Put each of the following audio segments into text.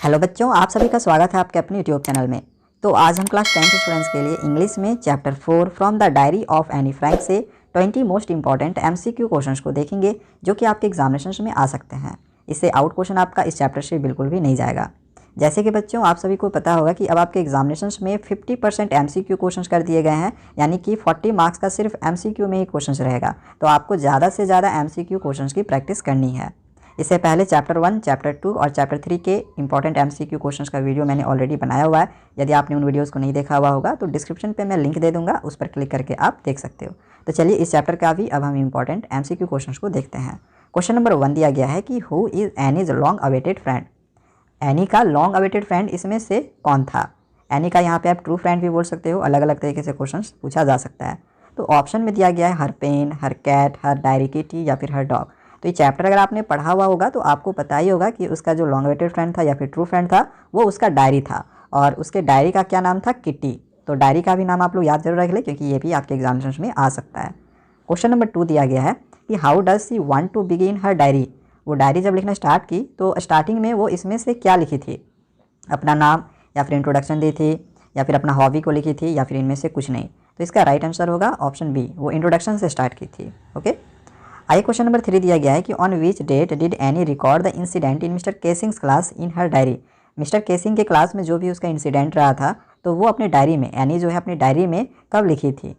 Hello बच्चों, आप सभी का स्वागत है आपके अपने यूट्यूब चैनल में। तो आज हम क्लास 10 स्टूडेंट्स के लिए इंग्लिश में chapter 4 from the diary of Anne Frank से 20 मोस्ट इंपॉर्टेंट एमसीक्यू क्वेश्चंस को देखेंगे जो कि आपके एग्जामिनेशन में आ सकते हैं। इससे आउट क्वेश्चन आपका इस चैप्टर से बिल्कुल भी नहीं जाएगा। जैसे कि बच्चों आप सभी को पता होगा कि अब आपके एग्जामिनेशन में 50% एमसीक्यू क्वेश्चन कर दिए गए हैं, यानी कि 40 मार्क्स का सिर्फ एमसीक्यू में ही क्वेश्चन रहेगा। तो आपको ज़्यादा से ज़्यादा एमसीक्यू क्वेश्चन की प्रैक्टिस करनी है। इससे पहले चैप्टर 1, चैप्टर 2 और चैप्टर 3 के इंपॉर्टेंट एमसीक्यू क्वेश्चंस का वीडियो मैंने ऑलरेडी बनाया हुआ है। यदि आपने उन वीडियोस को नहीं देखा हुआ होगा तो डिस्क्रिप्शन पे मैं लिंक दे दूंगा, उस पर क्लिक करके आप देख सकते हो। तो चलिए इस चैप्टर का भी अब हम इंपॉर्टेंट एमसीक्यू क्वेश्चंस को देखते हैं। क्वेश्चन नंबर 1 दिया गया है कि who is Annie's long awaited friend. Any का लॉन्ग अवेटेड फ्रेंड इसमें से कौन था। एनी का यहाँ पे आप ट्रू फ्रेंड भी बोल सकते हो, अलग अलग तरीके से क्वेश्चन पूछा जा सकता है। तो ऑप्शन में दिया गया है हर पेन, हर कैट, हर डायरी किटी या फिर हर डॉग। तो ये चैप्टर अगर आपने पढ़ा हुआ होगा तो आपको पता ही होगा कि उसका जो लॉन्ग अवेटेड फ्रेंड था या फिर ट्रू फ्रेंड था वो उसका डायरी था, और उसके डायरी का क्या नाम था, किटी। तो डायरी का भी नाम आप लोग याद जरूर रख लें क्योंकि ये भी आपके एग्जामिनेशन में आ सकता है। क्वेश्चन नंबर 2 दिया गया है कि how does she want to begin her diary. वो डायरी जब लिखना स्टार्ट की तो स्टार्टिंग में वो इसमें से क्या लिखी थी, अपना नाम या फिर इंट्रोडक्शन दी थी या फिर अपना हॉबी को लिखी थी या फिर इनमें से कुछ नहीं। तो इसका राइट आंसर होगा ऑप्शन बी, वो इंट्रोडक्शन से स्टार्ट की थी। ओके, आइए क्वेश्चन नंबर 3 दिया गया है कि on which date did Anne record the incident in Mr Keesing's class in her diary. Mr Keesing के क्लास में जो भी उसका इंसिडेंट रहा था तो वो अपने डायरी में, एनी जो है अपनी डायरी में कब लिखी थी।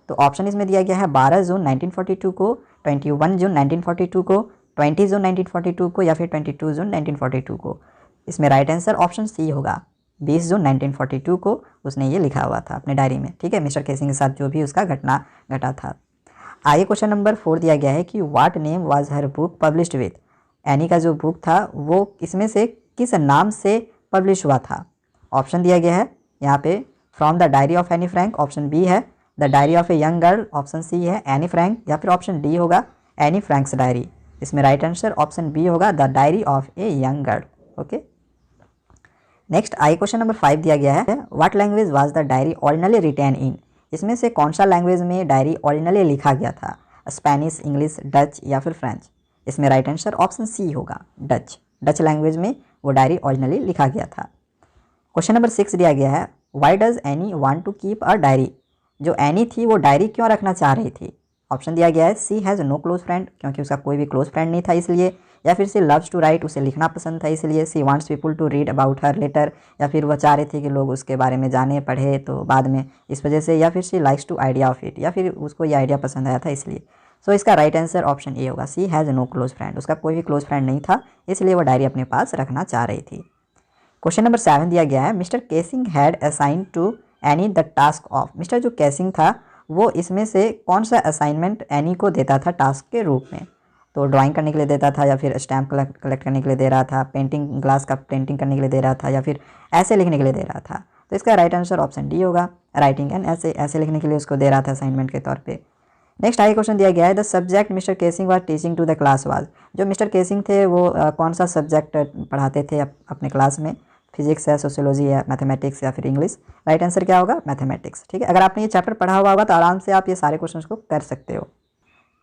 तो ऑप्शन इसमें दिया गया है 12 जून 1942 को, 21 जून 1942 को, 20 जून 1942 को या फिर 22 जून 1942 को। इसमें राइट आंसर ऑप्शन सी होगा, 20 जून 1942 को उसने ये लिखा हुआ था अपने डायरी में। ठीक है, मिस्टर केसिंग के साथ जो भी उसका घटना घटा था। आइए क्वेश्चन नंबर 4 दिया गया है कि what name was her book published with. Any का जो बुक था वो इसमें से किस नाम से पब्लिश हुआ था। ऑप्शन दिया गया है यहाँ पे from the diary of Anne Frank, option B है the diary of a young girl, option C है एनी फ्रैंक या फिर ऑप्शन डी होगा एनी फ्रैंक्स डायरी। इसमें राइट आंसर ऑप्शन बी होगा the diary of a young girl. Okay, next I question number 5 दिया गया है what language was the diary originally written in. इसमें से कौन सा लैंग्वेज में डायरी ओरिजिनली लिखा गया था, स्पेनिश, इंग्लिश, डच या फिर फ्रेंच। इसमें राइट आंसर ऑप्शन सी होगा डच। डच लैंग्वेज में वो डायरी ओरिजिनली लिखा गया था। क्वेश्चन नंबर 6 दिया गया है why does Anne want to keep a diary. जो एनी थी वो डायरी क्यों रखना चाह रही थी। ऑप्शन दिया गया है सी हैज़ नो क्लोज फ्रेंड, क्योंकि उसका कोई भी क्लोज फ्रेंड नहीं था इसलिए, या फिर सी लव्स टू राइट, उसे लिखना पसंद था इसलिए, she wants people to read about her later, या फिर वह चाह रही थी कि लोग उसके बारे में जाने पढ़े तो बाद में इस वजह से, या फिर C likes to idea of it, या फिर उसको ये आइडिया पसंद आया था इसलिए। सो इसका राइट आंसर ऑप्शन ए होगा, सी हैज़ नो क्लोज फ्रेंड। उसका कोई भी क्लोज फ्रेंड नहीं था इसलिए वो डायरी अपने पास रखना चाह रही थी। क्वेश्चन नंबर 7 दिया गया है mister Keesing had assign to Anne the task of. Mr जो केसिंग था वो इसमें से कौन सा असाइनमेंट एनी को देता था टास्क के रूप में। तो ड्राइंग करने के लिए देता था, या फिर स्टैम्प कलेक्ट करने के लिए दे रहा था, पेंटिंग ग्लास का पेंटिंग करने के लिए दे रहा था, या फिर ऐसे लिखने के लिए दे रहा था। तो इसका राइट आंसर ऑप्शन डी होगा, राइटिंग एंड ऐसे लिखने के लिए उसको दे रहा था असाइनमेंट के तौर पे। नेक्स्ट आई क्वेश्चन दिया गया है the subject Mr Keesing was teaching to the class was. जो मिस्टर केसिंग थे वो कौन सा सब्जेक्ट पढ़ाते थे अपने क्लास में, फिजिक्स है, सोशियोलॉजी है, मैथमेटिक्स या फिर इंग्लिश। राइट आंसर क्या होगा, मैथमेटिक्स। ठीक है, अगर आपने ये चैप्टर पढ़ा हुआ होगा तो आराम से आप ये सारे क्वेश्चंस को कर सकते हो।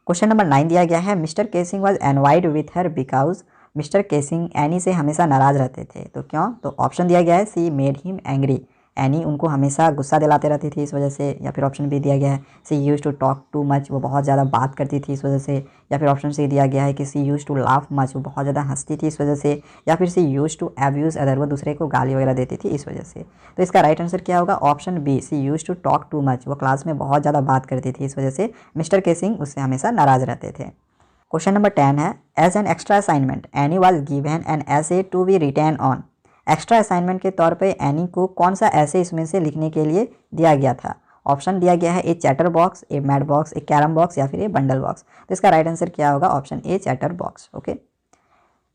क्वेश्चन नंबर 9 दिया गया है mister Keesing was envied with her because. Mister Keesing Anne से हमेशा नाराज रहते थे, तो क्यों। तो ऑप्शन दिया गया है सी मेड हिम एंग्री, एनी उनको हमेशा गुस्सा दिलाते रहती थी इस वजह से, या फिर ऑप्शन बी दिया गया है C use to talk too much, वो बहुत ज़्यादा बात करती थी इस वजह से, या फिर ऑप्शन सी दिया गया है कि सी यूज टू लाफ मच, वो बहुत ज़्यादा हंसती थी इस वजह से, या फिर सी यूज टू एब्यूज़ अदर, वो दूसरे को गाली वगैरह देती थी इस वजह से। तो इसका राइट आंसर क्या होगा, option B she use to talk too much, वो क्लास में बहुत ज़्यादा बात करती थी इस वजह से मिस्टर केसिंग उससे हमेशा नाराज रहते थे। क्वेश्चन नंबर 10 है as an extra assignment Anne was given an essay to be written on. Extra assignment के तौर पे एनी को कौन सा ऐसे इसमें से लिखने के लिए दिया गया था। ऑप्शन दिया गया है ए चैटर बॉक्स, ए मैट बॉक्स, ए कैरम बॉक्स या फिर ए बंडल बॉक्स। तो इसका राइट आंसर क्या होगा, option A chatterbox. Okay,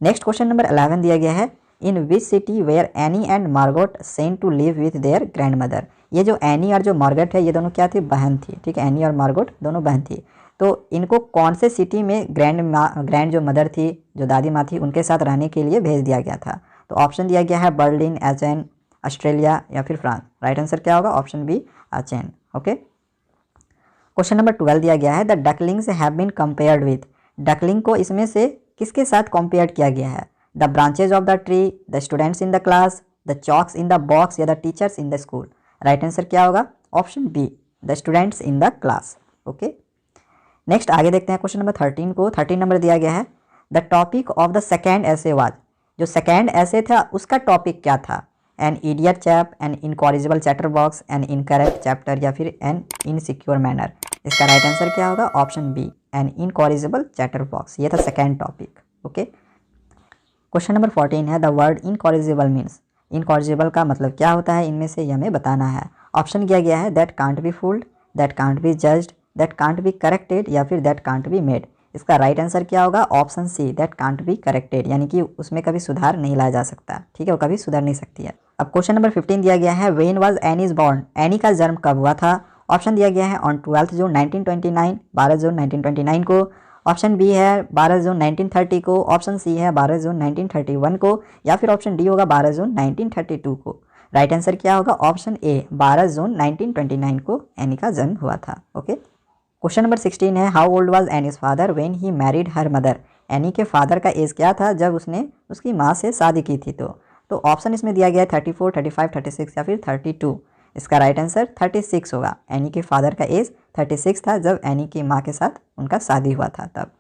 next question number 11 दिया गया है in which city where Anne and Margot sent to live with their grandmother. ये जो एनी और जो मार्गोट है ये दोनों क्या थी, बहन थी। ठीक है, एनी और मार्गोट दोनों बहन थी। तो इनको कौन से सिटी में ग्रैंड जो मदर थी, जो दादी माँ थी, उनके साथ रहने के लिए भेज दिया गया था। तो ऑप्शन दिया गया है बर्लिन, एचेन, ऑस्ट्रेलिया या फिर फ्रांस। राइट आंसर क्या होगा, option B Aachen. Okay, question number 12 दिया गया है the ducklings have been compared with. Duckling को इसमें से किसके साथ कंपेयर किया गया है। The branches of the tree, the students in the class, the chalks in the box या the teachers in the school. Right answer क्या होगा? Option B, the students in the class. Okay, next आगे देखते हैं question number 13 को। 13 number दिया गया है the topic of the second essay was. जो सेकेंड ऐसे था उसका टॉपिक क्या था? An idiot chap, an incorrigible chatterbox, an incorrect chapter या फिर एन इनसिक्योर मैनर। इसका राइट आंसर क्या होगा? Option B, an incorrigible chatterbox. ये था second topic. Okay, question number 14 है the word incorrigible means. Incorrigible का मतलब क्या होता है इनमें से, ये हमें बताना है। ऑप्शन दिया गया है that can't be fooled, that can't be judged, that can't be corrected या फिर दैट कांट बी मेड। इसका राइट आंसर क्या होगा? Option C, that can't be corrected, यानी कि उसमें कभी सुधार नहीं लाया जा सकता। ठीक है, वो कभी सुधर नहीं सकती है। अब क्वेश्चन नंबर 15 दिया गया है when was any is born. Any का जन्म कब हुआ था? ऑप्शन दिया गया है ऑन 12 जून 1929, 12 जून 1929 को। ऑप्शन बी है 12 जून 1930 को। ऑप्शन सी है 12 जून 1931 को या फिर ऑप्शन डी होगा 12 जून 1932 को। राइट आंसर क्या होगा? ऑप्शन ए, 12 जून 1929 को एनी का जन्म हुआ था। ओके, क्वेश्चन नंबर 16 है how old was Annie's father when he married her mother. Any के फादर का एज क्या था जब उसने उसकी माँ से शादी की थी? तो ऑप्शन इसमें दिया गया है 34, 35, 36 या फिर 32। इसका राइट आंसर 36 होगा। एनी के फादर का एज 36 था जब एनी की माँ के साथ उनका शादी हुआ था तब।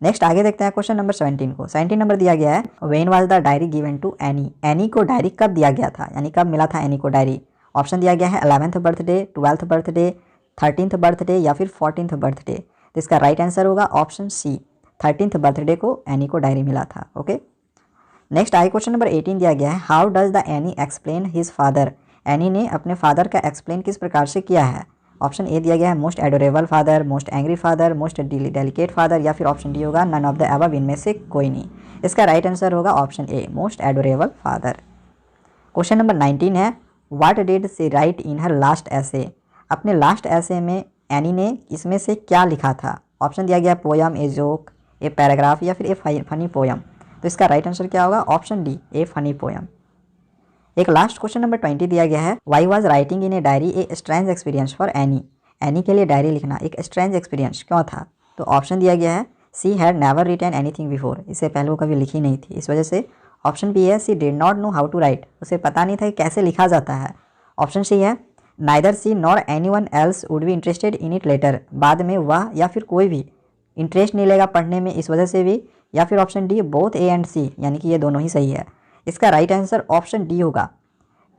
नेक्स्ट आगे देखते हैं क्वेश्चन नंबर 17 को। 17 नंबर दिया गया है when was the diary given to Anne. Anne को डायरी कब दिया गया था, यानी कब मिला था एनी को डायरी? ऑप्शन दिया गया है 11th birthday, 12th birthday, 13th birthday या फिर 14th बर्थडे। तो इसका राइट आंसर होगा ऑप्शन सी, 13th बर्थडे को एनी को डायरी मिला था। ओके, नेक्स्ट आगे क्वेश्चन नंबर 18 दिया गया है how does the any explain his father. Any ने अपने फादर का एक्सप्लेन किस प्रकार से किया है? ऑप्शन ए दिया गया है most adorable father, most angry father, most delicate father या फिर ऑप्शन डी होगा नन ऑफ द अबव, इनमें से कोई नहीं। इसका राइट आंसर होगा ऑप्शन ए, most adorable father. Question number 19 है what did she write in her last ऐसे। अपने लास्ट ऐसे में एनी ने इसमें से क्या लिखा था? ऑप्शन दिया गया poem, a joke, a paragraph या फिर ए फनी पोयम। तो इसका राइट आंसर क्या होगा? ऑप्शन डी, ए फनी पोयम। एक लास्ट क्वेश्चन नंबर 20 दिया गया है why was writing in a diary a strange experience for any. Any के लिए डायरी लिखना एक स्ट्रेंज एक्सपीरियंस क्यों था? तो ऑप्शन दिया गया है she had never written anything before, इससे पहले वो कभी लिखी नहीं थी, इस वजह से। ऑप्शन बी है C did not know how to write, उसे पता नहीं था कि कैसे लिखा जाता है। ऑप्शन सी है neither she nor anyone else would be interested in it later, बाद में वह या फिर कोई भी इंटरेस्ट नहीं लेगा पढ़ने में, इस वजह से भी। या फिर option D both A and C, यानी कि ये दोनों ही सही है। इसका राइट आंसर ऑप्शन डी होगा।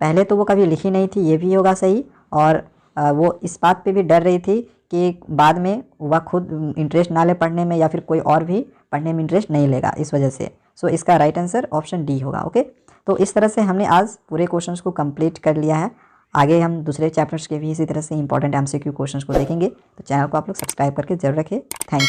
पहले तो वो कभी लिखी नहीं थी, ये भी होगा सही, और वो इस बात पे भी डर रही थी कि बाद में वह खुद इंटरेस्ट ना ले पढ़ने में या फिर कोई और भी पढ़ने में इंटरेस्ट नहीं लेगा, इस वजह से। सो इसका राइट आंसर ऑप्शन डी होगा। ओके, तो इस तरह से हमने आज पूरे क्वेश्चंस को कंप्लीट कर लिया है। आगे हम दूसरे चैप्टर्स के भी इसी तरह से इंपॉर्टेंट MCQ क्वेश्चंस को देखेंगे, तो चैनल को आप लोग सब्सक्राइब करके जरूर रखें। Thank you.